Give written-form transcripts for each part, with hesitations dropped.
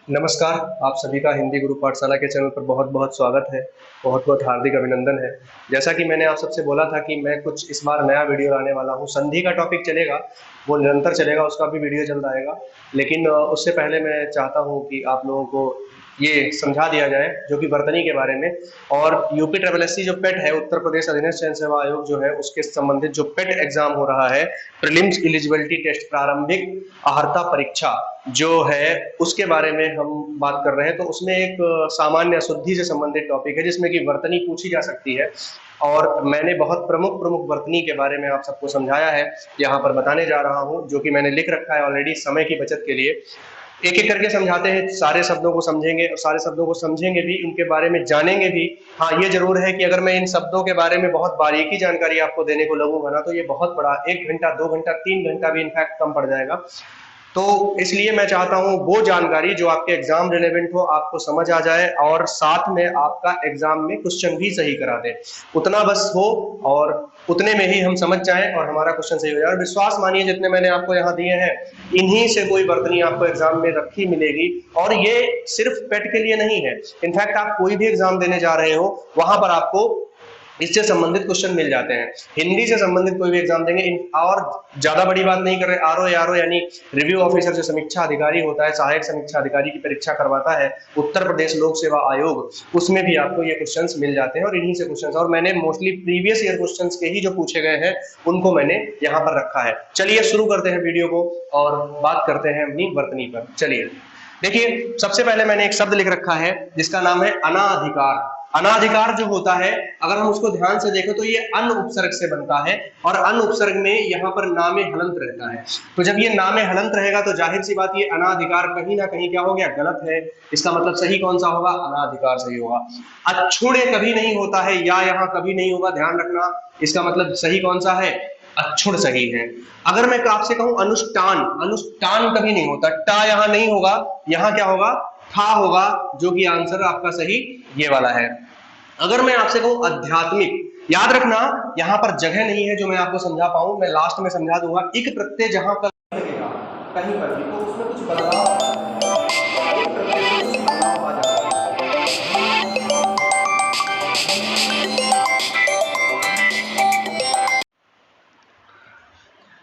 नमस्कार। आप सभी का हिंदी गुरु पाठशाला के चैनल पर बहुत बहुत स्वागत है। बहुत बहुत हार्दिक अभिनंदन है। जैसा कि मैंने आप सबसे बोला था कि मैं कुछ इस बार नया वीडियो लाने वाला हूं। संधि का टॉपिक चलेगा, वो निरंतर चलेगा, उसका भी वीडियो चलता रहेगा। लेकिन उससे पहले मैं चाहता हूं कि आप लोगों को ये समझा दिया जाए जो कि वर्तनी के बारे में। और यूपी ट्रिपल एस सी जो पेट है, उत्तर प्रदेश अधीनस्थ चयन सेवा आयोग जो है, उसके संबंधित जो पेट एग्जाम हो रहा है, प्रीलिम्स एलिजिबिलिटी टेस्ट, प्रारंभिक अहर्ता परीक्षा जो है, उसके बारे में हम बात कर रहे हैं। तो उसमें एक सामान्य अशुद्धि से संबंधित टॉपिक है जिसमें कि वर्तनी पूछी जा सकती है। और मैंने बहुत प्रमुख प्रमुख वर्तनी के बारे में आप सबको समझाया है, यहाँ पर बताने जा रहा हूँ, जो कि मैंने लिख रखा है ऑलरेडी समय की बचत के लिए। एक एक करके समझाते हैं, सारे शब्दों को समझेंगे और सारे शब्दों को समझेंगे भी, उनके बारे में जानेंगे भी। हाँ, ये जरूर है कि अगर मैं इन शब्दों के बारे में बहुत बारीकी जानकारी आपको देने को लगूंगा ना, तो ये बहुत बड़ा 1 घंटा 2 घंटा 3 घंटा भी इनफैक्ट कम पड़ जाएगा। तो इसलिए मैं चाहता हूं वो जानकारी जो आपके एग्जाम रिलेवेंट हो, आपको समझ आ जाए और साथ में आपका एग्जाम में क्वेश्चन भी सही करा दे, उतना बस हो। और उतने में ही हम समझ जाएं और हमारा क्वेश्चन सही हो जाए। और विश्वास मानिए, जितने मैंने आपको यहाँ दिए हैं, इन्हीं से कोई वर्तनी आपको एग्जाम में रखी मिलेगी। और ये सिर्फ पेट के लिए नहीं है, इनफैक्ट आप कोई भी एग्जाम देने जा रहे हो, वहां पर आपको इससे संबंधित क्वेश्चन मिल जाते हैं। हिंदी से संबंधित कोई भी एग्जाम देंगे, और ज्यादा बड़ी बात नहीं कर रहे, आरओ यानी रिव्यू ऑफिसर, जो समीक्षा अधिकारी होता है, सहायक समीक्षा अधिकारी की परीक्षा करवाता है उत्तर प्रदेश लोक सेवा आयोग, उसमें भी आपको ये क्वेश्चंस मिल जाते हैं। और इन्हीं से क्वेश्चंस, और मैंने मोस्टली प्रीवियस ईयर क्वेश्चंस के ही जो पूछे गए हैं उनको मैंने यहाँ पर रखा है। चलिए शुरू करते हैं वीडियो को और बात करते हैं अपनी वर्तनी पर। चलिए देखिए, सबसे पहले मैंने एक शब्द लिख रखा है जिसका नाम है अनाधिकार। अनाधिकार जो होता है, अगर हम उसको ध्यान से देखें तो ये अन उपसर्ग से बनता है, और अन उपसर्ग में यहाँ पर नामे हलंत रहता है। तो जब ये नामे हलंत रहेगा तो जाहिर सी बात, ये अनाधिकार कहीं ना कहीं क्या हो गया, गलत है। इसका मतलब सही कौन सा होगा, अनाधिकार सही होगा। अक्षुण्य कभी नहीं होता है, या यहाँ कभी नहीं होगा, ध्यान रखना। इसका मतलब सही कौन सा है, अक्षुण सही है। अगर मैं आपसे कहूं अनुष्ठान, अनुष्ठान कभी नहीं होता, टा यहां नहीं होगा, यहां क्या होगा, था होगा, जो कि आंसर आपका सही ये वाला है। अगर मैं आपसे कहूं आध्यात्मिक, याद रखना यहां पर जगह नहीं है जो मैं आपको समझा पाऊं, मैं लास्ट में समझा दूंगा। एक प्रत्यय जहां पर लगेगा कहीं पर भी, तो उसमें कुछ बदलाव आ जाता है।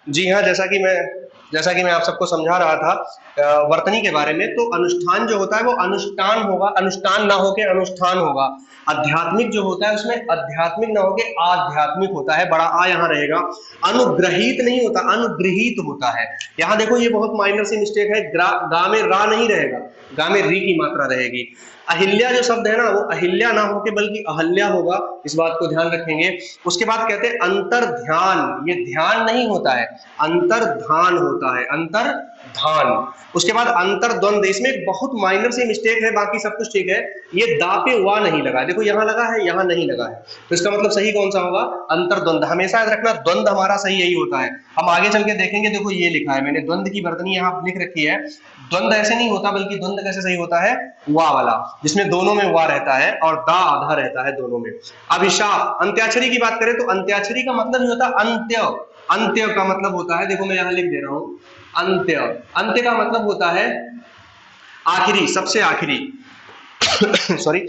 जी हाँ, जैसा कि मैं आप सबको समझा रहा था वर्तनी के बारे में, तो अनुष्ठान जो होता है वो अनुष्ठान होगा, अनुष्ठान ना होके अनुष्ठान होगा। आध्यात्मिक जो होता है उसमें आध्यात्मिक ना होके आध्यात्मिक होता है, बड़ा आ यहाँ रहेगा। अनुग्रहित नहीं होता, अनुग्रहित होता है। यहाँ देखो, ये बहुत माइनर सी मिस्टेक है, गा में रा नहीं रहेगा, गा में री की मात्रा रहेगी। अहिल्या जो शब्द है ना, वो अहिल्या ना होके बल्कि अहल्या होगा, इस बात को ध्यान रखेंगे। उसके बाद कहते हैं अंतर ध्यान, ये ध्यान नहीं होता है, अंतर्धान होता है, अंतर्धान। उसके बाद अंतर्द्वंद, इसमें एक बहुत माइनर सी मिस्टेक है, बाकी सब कुछ ठीक है। ये दा पे वा नहीं लगा, देखो यहां लगा है, यहां नहीं लगा है, तो इसका मतलब सही कौन सा होगा, अंतर्द्वंद। हमेशा याद रखना, द्वंद हमारा सही यही होता है। हम आगे चल के देखेंगे, देखो ये लिखा है मैंने, द्वंद की वर्तनी यहां लिख रखी है। द्वंद ऐसे नहीं होता, बल्कि द्वंद कैसे सही होता है, वा वाला, जिसमें दोनों में वा रहता है और दा आधा रहता है दोनों में। अभिशाप, अंत्याक्षरी की बात करें तो अंत्याक्षरी का मतलब ही होता है अंत्य। अंत्य का मतलब होता है, देखो मैं यहां लिख दे रहा हूं, अंत्य। अंत्य का मतलब होता है आखिरी, सबसे आखिरी सॉरी,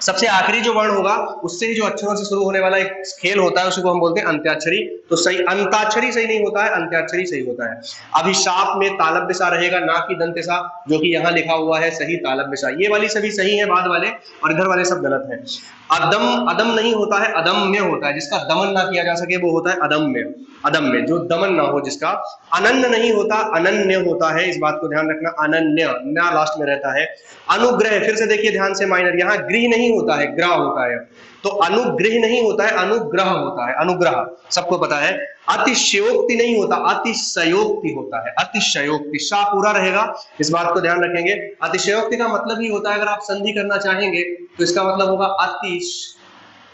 सबसे आखिरी जो वर्ण होगा उससे ही जो अक्षरों से शुरू होने वाला एक खेल होता है, उसी को हम बोलते हैं अंत्याक्षरी। तो सही अंताक्षरी सही नहीं होता है, अंत्याक्षरी सही होता है। अभिशाप में तालव्य सा रहेगा, ना कि दंत्य सा, जो कि यहाँ लिखा हुआ है सही तालव्य सा। ये वाली सभी सही है बाद वाले, और इधर वाले सब गलत है। अदम, अदम नहीं होता है, अदम्य होता है, जिसका दमन ना किया जा सके वो होता है अदम्य। अदम्य जो दमन ना हो जिसका। अनन्य नहीं होता, अनन्य होता है, इस बात को ध्यान रखना, अनन्य, ना लास्ट में रहता है। अनुग्रह, फिर से देखिए ध्यान से, माइनर, यहाँ गृह नहीं होता है, ग्रह होता है, तो अनुग्रह नहीं होता है, अनुग्रह होता है, अनुग्रह सबको पता है। अतिशयोक्ति नहीं होता, अतिशयोक्ति होता है, अतिशयोक्ति, शाह पूरा रहेगा, इस बात को ध्यान रखेंगे। अतिशयोक्ति का मतलब ही होता है, अगर आप संधि करना चाहेंगे तो इसका मतलब होगा अतिशय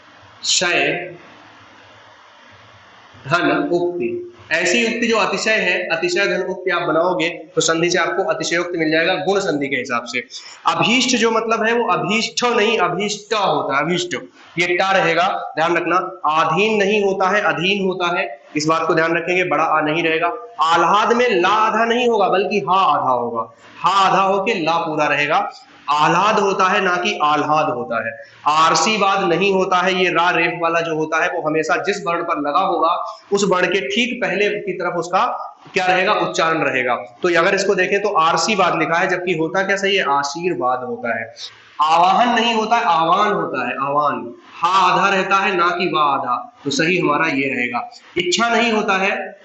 धन उक्ति। ऐसी युक्ति जो अतिशय है, अतिशय धन उक्ति आप बनाओगे तो संधि से आपको अतिशयोक्त मिल जाएगा गुण संधि के हिसाब से। अभीष्ट जो मतलब है वो अभीष्ट नहीं अभीष्ट होता है, अभीष्ट ये टा रहेगा, ध्यान रखना। आधीन नहीं होता है, अधीन होता है, इस बात को ध्यान रखेंगे, बड़ा आ नहीं रहेगा। आह्लाद में ला आधा नहीं होगा बल्कि हा आधा होगा, हा आधा होके ला पूरा रहेगा। आह्लाद होता है ना कि आह्लाद होता है। आरसीवाद नहीं होता है, ये रा रेफ वाला जो होता है वो हमेशा जिस वर्ण पर लगा होगा उस वर्ण के ठीक पहले की तरफ उसका क्या रहेगा, उच्चारण रहेगा। तो अगर इसको देखें तो आरसीवाद लिखा है, जबकि होता क्या सही है, आशीर्वाद होता है। आवाहन नहीं होता है, आह्वान होता है, आह्वान। हा आधा रहता है ना कि वाह आधा, तो सही हमारा ये रहेगा। इच्छा नहीं होता है,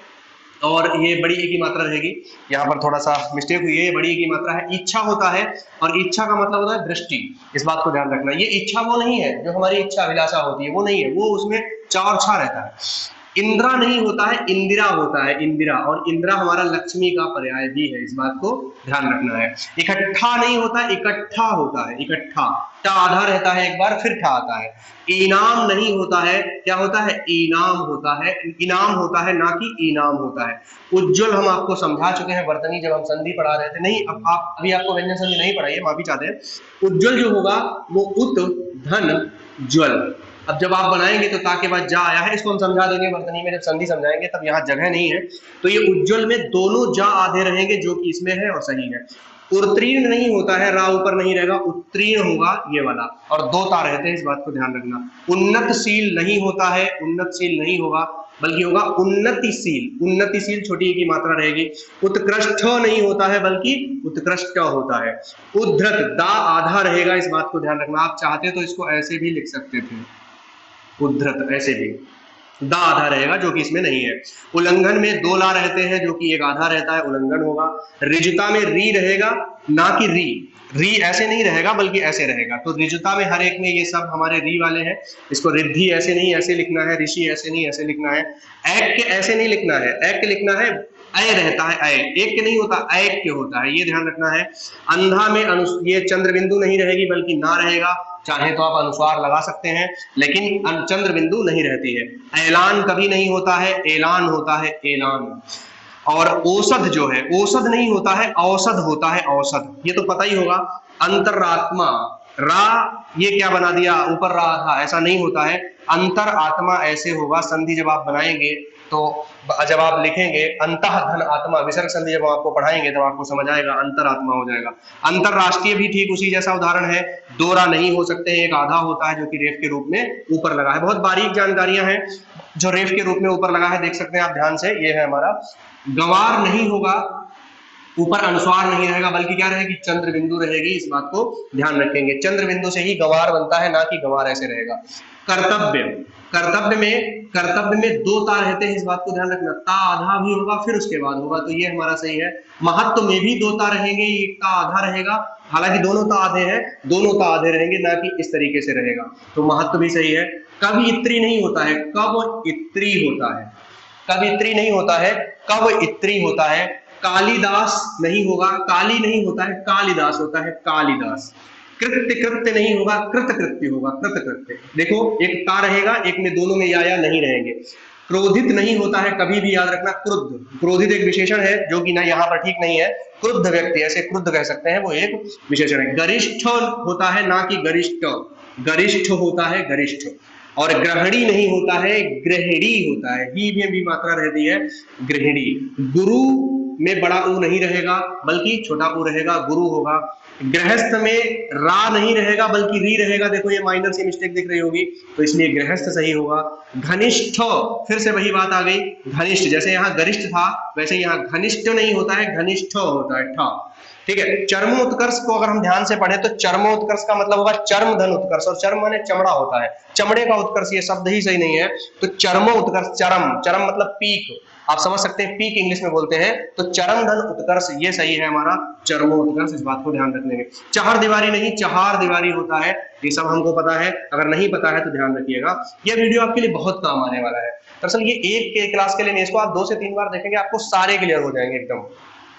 और ये बड़ी ए की मात्रा रहेगी, यहाँ पर थोड़ा सा मिस्टेक हुई है, ये बड़ी ए की मात्रा है। इच्छा होता है, और इच्छा का मतलब होता है दृष्टि, इस बात को ध्यान रखना। ये इच्छा वो नहीं है जो हमारी इच्छा अभिलाषा होती है, वो नहीं है, वो उसमें चा और छा रहता है। इंदिरा नहीं होता है, इंदिरा होता है, इंदिरा, और इंदिरा हमारा लक्ष्मी का पर्याय भी है, इस बात को ध्यान रखना है। इकट्ठा नहीं होता, इकट्ठा होता है, इकट्ठा, टा आधा रहता है एक बार, फिर ठा आता है। इनाम नहीं होता है, क्या होता है, इनाम होता है, इनाम होता है ना कि इनाम होता है। उज्जवल हम आपको समझा चुके हैं वर्तनी, जब हम संधि पढ़ा रहे थे, नहीं अब आप अभी आपको व्यंजन संधि नहीं पढ़ाई है, माफी चाहते हैं। उज्जवल जो होगा वो उत धन ज्वल, अब जब आप बनाएंगे तो ता के बाद जा आया है, इसको हम समझा देंगे वर्तनी में, जब संधि समझाएंगे तब यहाँ जगह नहीं है। तो ये उज्जवल में दोनों जा आधे रहेंगे, जो कि इसमें है और सही है। उत्तीर्ण नहीं होता है, रा ऊपर नहीं रहेगा, उत्तीर्ण होगा ये वाला, और दो ता रहते हैं, इस बात को ध्यान रखना। उन्नतशील नहीं होता है, उन्नतशील नहीं होगा बल्कि होगा उन्नतिशील, उन्नतिशील छोटी ए की मात्रा रहेगी। उत्कृष्ट नहीं होता है बल्कि उत्कृष्ट होता है। उद्धृत दा आधा रहेगा, इस बात को ध्यान रखना। आप चाहते तो इसको ऐसे भी लिख सकते थे, उद्धृत, ऐसे भी दा आधा रहेगा, जो कि इसमें नहीं है। उल्लंघन में दो ला रहते हैं, जो कि एक आधा रहता है, उल्लंघन होगा। रिजुता में री रहेगा ना कि री, री ऐसे नहीं रहेगा बल्कि ऐसे रहेगा। तो रिजुता में हर एक में ये सब हमारे री वाले हैं, इसको रिद्धि ऐसे नहीं ऐसे लिखना है, ऋषि ऐसे नहीं ऐसे लिखना है, ऐक्य ऐसे नहीं लिखना है, ऐक्य लिखना है, अय रहता है, अय एक के नहीं होता, ऐक्य होता है, ये ध्यान रखना है। अंधा में ये चंद्र बिंदु नहीं रहेगी बल्कि ना रहेगा, चाहे तो आप अनुस्वार लगा सकते हैं, लेकिन चंद्र बिंदु नहीं रहती है। ऐलान कभी नहीं होता है, ऐलान होता है, ऐलान। और औषध जो है, औषध नहीं होता है, औषध होता है, औषध, ये तो पता ही होगा। अंतरात्मा, रा ये क्या बना दिया, ऊपर रा था, ऐसा नहीं होता है, अंतर आत्मा ऐसे होगा। संधि जब आप बनाएंगे तो जब आप लिखेंगे अंतः धन आत्मा, विसर्ग संधि जब आपको पढ़ाएंगे तब आपको समझ आएगा, अंतरात्मा हो जाएगा। अंतरराष्ट्रीय भी ठीक उसी जैसा उदाहरण है, दो रा नहीं हो सकते, एक आधा होता है जो कि रेफ के रूप में ऊपर लगा है। बहुत बारीक जानकारियां हैं जो रेफ के रूप में ऊपर लगा है, देख सकते हैं आप ध्यान से, ये है हमारा। गंवार नहीं होगा, ऊपर अनुस्वार नहीं रहेगा बल्कि क्या रहेगी, चंद्र बिंदु रहेगी, इस बात को ध्यान रखेंगे। चंद्र बिंदु से ही गंवार बनता है, ना कि गंवार ऐसे रहेगा। कर्तव्य, कर्तव्य में दो ता रहते हैं, इस बात को ध्यान रखना, ता आधा भी होगा फिर उसके बाद होगा, तो ये हमारा सही है। महत्व में भी दो ता रहेंगे, एक ता आधा रहेगा, हालांकि दोनों ता आधे हैं, दोनों ता आधे रहेंगे, ना कि इस तरीके से रहेगा, तो महत्व भी सही है। कवियत्री नहीं होता है, कब इत्री होता है, कवियत्री नहीं होता है, कब इत्री होता है। कालिदास नहीं होगा, काली नहीं होता है, कालिदास होता है, कालिदास। कृत्य कृत्य नहीं होगा, कृतकृत्य होगा, कृतकृत्य। देखो एक ता रहेगा, एक में दोनों में या नहीं रहेंगे। क्रोधित नहीं होता है, कभी भी याद रखना, क्रुद्ध, क्रोधित एक विशेषण है जो कि ना यहाँ पर ठीक नहीं है, क्रुद्ध व्यक्ति, ऐसे क्रुद्ध कह सकते हैं, वो एक विशेषण है। गरिष्ठ होता है ना कि गरिष्ठ, गरिष्ठ होता है, गरिष्ठ। और ग्रहणी नहीं होता है, गृहिणी होता है, ही भी मात्रा रहती है, गृहिणी। गुरु में बड़ा ऊ नहीं रहेगा बल्कि छोटा ऊ रहेगा, गुरु होगा। गृहस्थ में रा नहीं रहेगा बल्कि री रहेगा, देखो ये माइनर सी मिस्टेक दिख रही होगी, तो इसलिए गृहस्थ सही होगा। घनिष्ठ, फिर से वही बात आ गई, घनिष्ठ, जैसे यहाँ गरिष्ठ था वैसे यहाँ घनिष्ठ नहीं होता है, घनिष्ठ होता है, ठा, ठीक है। चर्मोत्कर्ष को अगर हम ध्यान से पढ़े तो चर्मोत्कर्ष का मतलब होगा चर्म धन उत्कर्ष, और चर्म माने चमड़ा होता है, चमड़े का उत्कर्ष, ये शब्द ही सही नहीं है, तो चर्मोत्कर्ष, चरम, चरम मतलब पीक, आप समझ सकते हैं, पीक इंग्लिश में बोलते हैं, तो चरम धन उत्कर्ष ये सही है हमारा, चरमोत्कर्ष, इस बात को ध्यान रखने। चार दीवारी नहीं, चहार दीवारी होता है, ये सब हमको पता है, अगर नहीं पता है तो ध्यान रखिएगा, ये वीडियो आपके लिए बहुत काम आने वाला है। दरअसल ये एक के क्लास के लिए नहीं, इसको आप 2 से 3 बार देखेंगे आपको सारे क्लियर हो जाएंगे एकदम।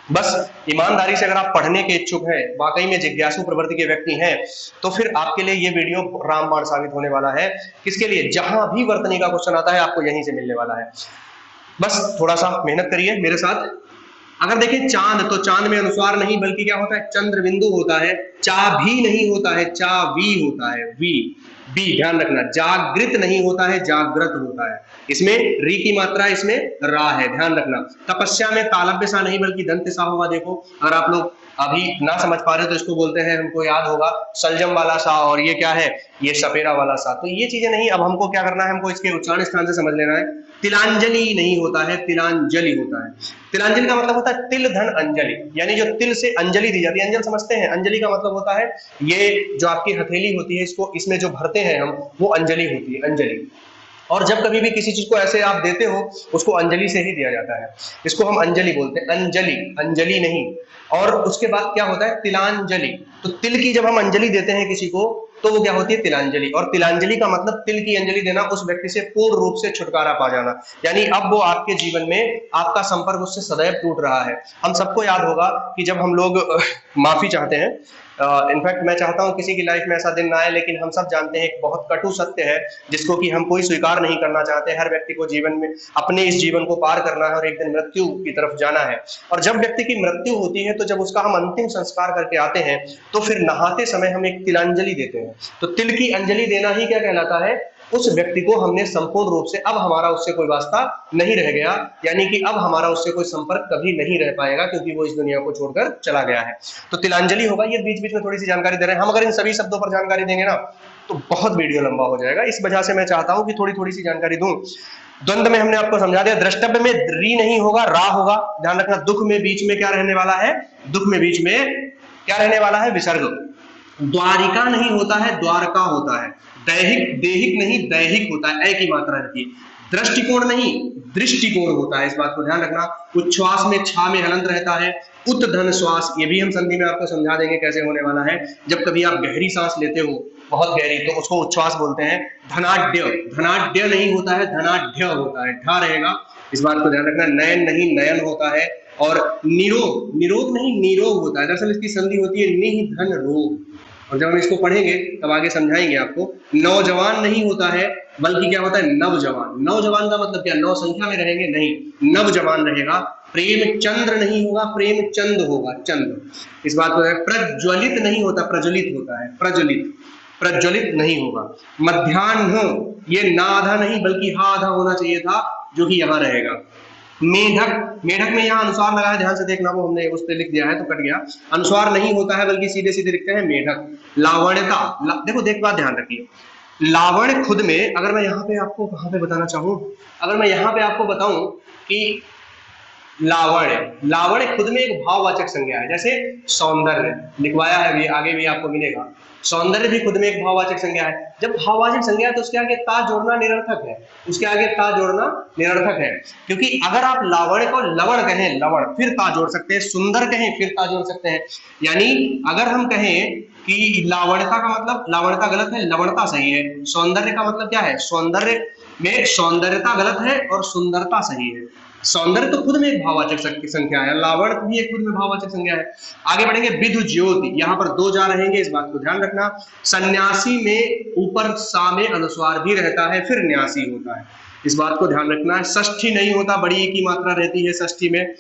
बस ईमानदारी से अगर आप पढ़ने के इच्छुक हैं, वाकई में जिज्ञासु प्रवृत्ति के व्यक्ति हैं, तो फिर आपके लिए ये वीडियो रामबाण साबित होने वाला है। किसके लिए, जहां भी वर्तनी का क्वेश्चन आता है आपको यहीं से मिलने वाला है। बस थोड़ा सा मेहनत करिए मेरे साथ। अगर देखें चांद, तो चांद में अनुस्वार नहीं बल्कि क्या होता है, चंद्र बिंदु होता है। चा भी नहीं होता है, चा वी होता है, वी बी, ध्यान रखना। जागृत नहीं होता है, जागृत होता है। इसमें री की मात्रा, इसमें रा है, ध्यान रखना। तपस्या में तालव्य सा नहीं बल्कि दंत सा होगा। देखो अगर आप लोग अभी ना समझ पा रहे हो तो इसको बोलते हैं, हमको याद होगा, सलजम वाला सा, और ये क्या है, ये सपेरा वाला सा। तो ये चीजें नहीं, अब हमको क्या करना है, हमको इसके उच्चारण स्थान से समझ लेना है। तिलांजलि नहीं होता है, तिलांजलि होता है। तिलांजलि का मतलब होता है तिल धन अंजलि, यानी जो तिल से अंजलि दी जाती है। अंजल समझते हैं, अंजलि का मतलब होता है ये जो आपकी हथेली होती है, इसको इसमें जो भरते हैं हम, वो अंजलि होती है, अंजलि। और जब कभी भी किसी चीज को ऐसे आप देते हो, उसको अंजलि से ही दिया जाता है। इसको हम अंजलि बोलते हैं, अंजलि, अंजलि नहीं। और उसके बाद क्या होता है, तिलांजलि। तो तिल की जब हम अंजलि देते हैं किसी को, तो वो क्या होती है, तिलांजलि। और तिलांजलि का मतलब तिल की अंजलि देना, उस व्यक्ति से पूर्ण रूप से छुटकारा पा जाना, यानी अब वो आपके जीवन में, आपका संपर्क उससे सदैव टूट रहा है। हम सबको याद होगा कि जब हम लोग माफी चाहते हैं, इनफैक्ट मैं चाहता हूं किसी की लाइफ में ऐसा दिन ना आए, लेकिन हम सब जानते हैं एक बहुत कटु सत्य है जिसको कि हम कोई स्वीकार नहीं करना चाहते। हर व्यक्ति को जीवन में अपने इस जीवन को पार करना है और एक दिन मृत्यु की तरफ जाना है। और जब व्यक्ति की मृत्यु होती है, तो जब उसका हम अंतिम संस्कार करके आते हैं, तो फिर नहाते समय हम एक तिलांजलि देते हैं। तो तिल की अंजलि देना ही क्या कहलाता है, उस व्यक्ति को हमने संपूर्ण रूप से, अब हमारा उससे कोई वास्ता नहीं रह गया, यानी कि अब हमारा उससे कोई संपर्क कभी नहीं रह पाएगा, क्योंकि वो इस दुनिया को छोड़कर चला गया है। तो तिलांजलि होगा। ये बीच बीच में थोड़ी सी जानकारी दे रहे हैं हम, अगर इन सभी शब्दों पर जानकारी देंगे ना तो बहुत वीडियो लंबा हो जाएगा। इस वजह से मैं चाहता हूं कि थोड़ी थोड़ी सी जानकारी दूं। द्वंद्व में हमने आपको समझा दिया, द्रष्टव्य में री नहीं होगा, रा होगा, ध्यान रखना। दुख में बीच में क्या रहने वाला है, दुख में बीच में क्या रहने वाला है, विसर्ग। द्वारिका नहीं होता है, द्वारका होता है। दैहिक, देहिक नहीं, दैहिक होता है, ए की मात्रा रहती है। दृष्टिकोण नहीं, दृष्टिकोण होता है, इस बात को ध्यान रखना। उच्छ्वास में छा में हलंत रहता है। उत धन श्वास, ये भी हम संधि में आपको समझा देंगे कैसे होने वाला है। जब कभी आप गहरी सांस लेते हो, बहुत गहरी, तो उसको उच्छ्वास बोलते हैं। धनाढ्य, धनाढ्य नहीं होता है, धनाढ्य होता है, ढा रहेगा, इस बात को ध्यान रखना। नयन नहीं, नयन होता है। और निरोग, निरोग नहीं, निरोग होता है। दरअसल इसकी संधि होती है निह धन रोग, और जब हम इसको पढ़ेंगे तब आगे समझाएंगे आपको। नौजवान नहीं होता है, बल्कि क्या होता है, नवजवान। नौजवान का मतलब क्या, नौ संख्या में रहेंगे, नहीं, नवजवान रहेगा। प्रेम चंद्र नहीं होगा, प्रेम चंद होगा, चंद, इस बात को। प्रज्वलित नहीं होता, प्रज्वलित होता है, प्रज्वलित, प्रज्वलित नहीं होगा। मध्याह्न, ये ना आधा नहीं बल्कि हा आधा होना चाहिए था, जो कि यहां रहेगा। मेढक, मेढक में यहाँ अनुस्वार लगा है, ध्यान से देखना, वो हमने उस पर लिख दिया है तो कट गया। अनुस्वार नहीं होता है बल्कि सीधे सीधे लिखते हैं मेढक। लावण्यता, देखो देख बात ध्यान रखिए। लावण्य खुद में, अगर मैं यहाँ पे आपको कहाँ पे बताना चाहूँ, अगर मैं यहाँ पे आपको बताऊं कि लावण्य, लावण्य खुद में एक भाववाचक संज्ञा है। जैसे सौंदर्य लिखवाया है, भी आगे भी आपको मिलेगा। सौंदर्य भी खुद में एक भाववाचक संज्ञा है। जब भाववाचक संज्ञा है तो उसके आगे ता जोड़ना निरर्थक है, उसके आगे ता जोड़ना निरर्थक है। क्योंकि अगर आप लावण्य को लवण कहें, लवण, फिर ता जोड़ सकते हैं। सुंदर कहें, फिर ता जोड़ सकते हैं। यानी अगर हम कहें कि लावण्यता का मतलब, लावण्यता गलत है, लवणता सही है। सौंदर्य का मतलब क्या है, सौंदर्य में सौंदर्यता गलत है और सुंदरता सही है। सौंदर्य तो खुद में एक भाववाचक संख्या है, लावण्य भी एक खुद में भाववाचक संज्ञा है। आगे बढ़ेंगे, विधु ज्योति, यहाँ पर दो जा रहेंगे, इस बात को ध्यान रखना। सन्यासी में ऊपर सा में अनुस्वार भी रहता है, फिर न्यासी होता है, इस बात को ध्यान रखना है। षष्ठी नहीं होता, बड़ी की मात्रा रहती है षष्ठी में।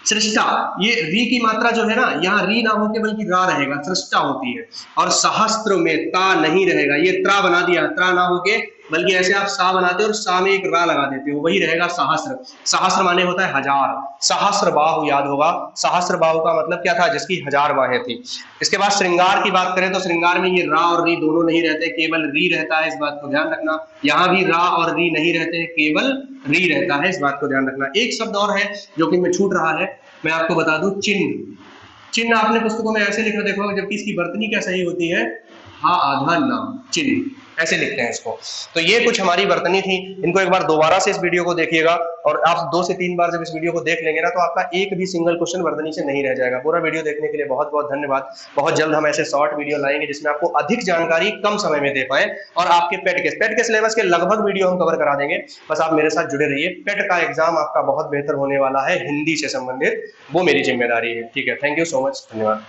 सृष्टा, ये री की मात्रा जो है ना, यहाँ री ना होके बल्कि रा रहेगा, सृष्टा होती है। और सहस्त्र में ता नहीं रहेगा, ये त्रा बना दिया, त्रा ना होके बल्कि ऐसे आप सा बनाते हो और सा में एक रा लगा देते हो, वही रहेगा सहस्त्र। सहस्त्र माने होता है हजार। सहस्त्र बाहु याद होगा, सहस्त्र बाहु का मतलब क्या था, जिसकी हजार बाहें थी। इसके बाद श्रृंगार की बात करें तो श्रृंगार में ये रा और री दोनों नहीं रहते, केवल री रहता है, इस बात को ध्यान रखना। यहाँ भी रा और री नहीं रहते, केवल री रहता है, इस बात को ध्यान रखना। एक शब्द और है जो कि मैं छूट रहा है, मैं आपको बता दूं, चिन्ह। चिन्ह आपने पुस्तकों में ऐसे लिखा देखा, जबकि इसकी वर्तनी क्या सही होती है, हा आधा ना, चिन्ह, ऐसे लिखते हैं इसको। तो ये कुछ हमारी वर्तनी थी। इनको एक बार दोबारा से इस वीडियो को देखिएगा, और आप 2 से 3 बार जब इस वीडियो को देख लेंगे ना, तो आपका एक भी सिंगल क्वेश्चन वर्तनी से नहीं रह जाएगा। पूरा वीडियो देखने के लिए बहुत बहुत धन्यवाद। बहुत जल्द हम ऐसे शॉर्ट वीडियो लाएंगे जिसमें आपको अधिक जानकारी कम समय में दे पाए, और आपके पेट के सिलेबस के लगभग वीडियो हम कवर करा देंगे। बस आप मेरे साथ जुड़े रहिए। पेट का एग्जाम आपका बहुत बेहतर होने वाला है, हिंदी से संबंधित, वो मेरी जिम्मेदारी है। ठीक है, थैंक यू सो मच, धन्यवाद।